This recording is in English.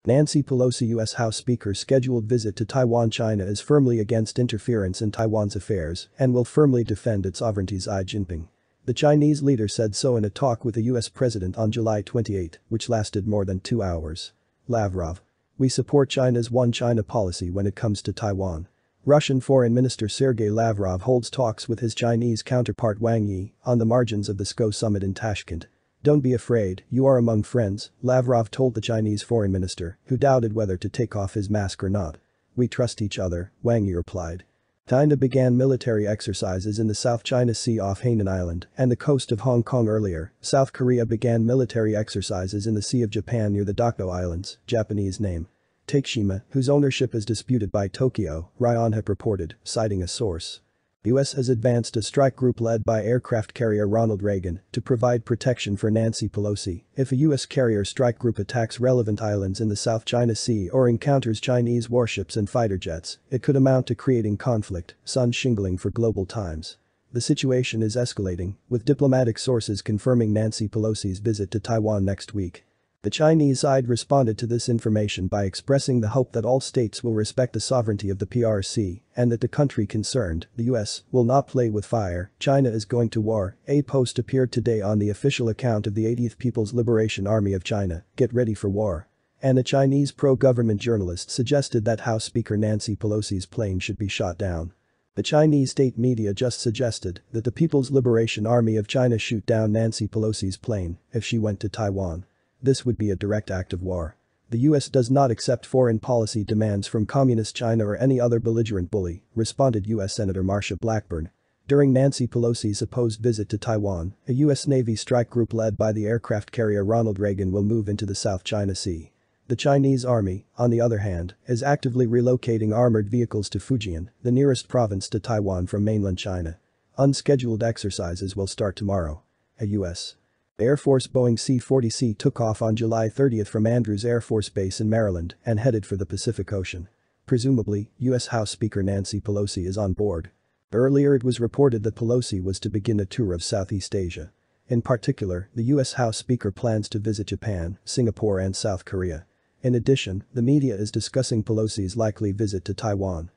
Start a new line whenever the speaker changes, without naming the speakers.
Nancy Pelosi U.S. House Speaker's scheduled visit to Taiwan. China is firmly against interference in Taiwan's affairs and will firmly defend its sovereignty. Xi Jinping. The Chinese leader said so in a talk with the U.S. president on July 28, which lasted more than 2 hours. Lavrov. We support China's One China policy when it comes to Taiwan. Russian Foreign Minister Sergei Lavrov holds talks with his Chinese counterpart Wang Yi on the margins of the SCO summit in Tashkent. Don't be afraid, you are among friends, Lavrov told the Chinese foreign minister, who doubted whether to take off his mask or not. We trust each other, Wang Yi replied. China began military exercises in the South China Sea off Hainan Island and the coast of Hong Kong earlier. South Korea began military exercises in the Sea of Japan near the Dokdo Islands, Japanese name. Takeshima, whose ownership is disputed by Tokyo, Ryonhap reported, citing a source. The U.S. has advanced a strike group led by aircraft carrier Ronald Reagan to provide protection for Nancy Pelosi if a U.S. carrier strike group attacks relevant islands in the South China Sea or encounters Chinese warships and fighter jets. It could amount to creating conflict, Sun shingling for Global Times. The situation is escalating, with diplomatic sources confirming Nancy Pelosi's visit to Taiwan next week. The Chinese side responded to this information by expressing the hope that all states will respect the sovereignty of the PRC and that the country concerned, the US, will not play with fire. China is going to war. A post appeared today on the official account of the 80th People's Liberation Army of China, get ready for war. And a Chinese pro-government journalist suggested that House Speaker Nancy Pelosi's plane should be shot down. The Chinese state media just suggested that the People's Liberation Army of China shoot down Nancy Pelosi's plane if she went to Taiwan. This would be a direct act of war. The US does not accept foreign policy demands from Communist China or any other belligerent bully, responded US Senator Marsha Blackburn. During Nancy Pelosi's supposed visit to Taiwan, a US Navy strike group led by the aircraft carrier Ronald Reagan will move into the South China Sea. The Chinese army, on the other hand, is actively relocating armored vehicles to Fujian, the nearest province to Taiwan from mainland China. Unscheduled exercises will start tomorrow. A U.S. Air Force Boeing C-40C took off on July 30 from Andrews Air Force Base in Maryland and headed for the Pacific Ocean. Presumably, U.S. House Speaker Nancy Pelosi is on board. Earlier it was reported that Pelosi was to begin a tour of Southeast Asia. In particular, the U.S. House Speaker plans to visit Japan, Singapore and South Korea. In addition, the media is discussing Pelosi's likely visit to Taiwan.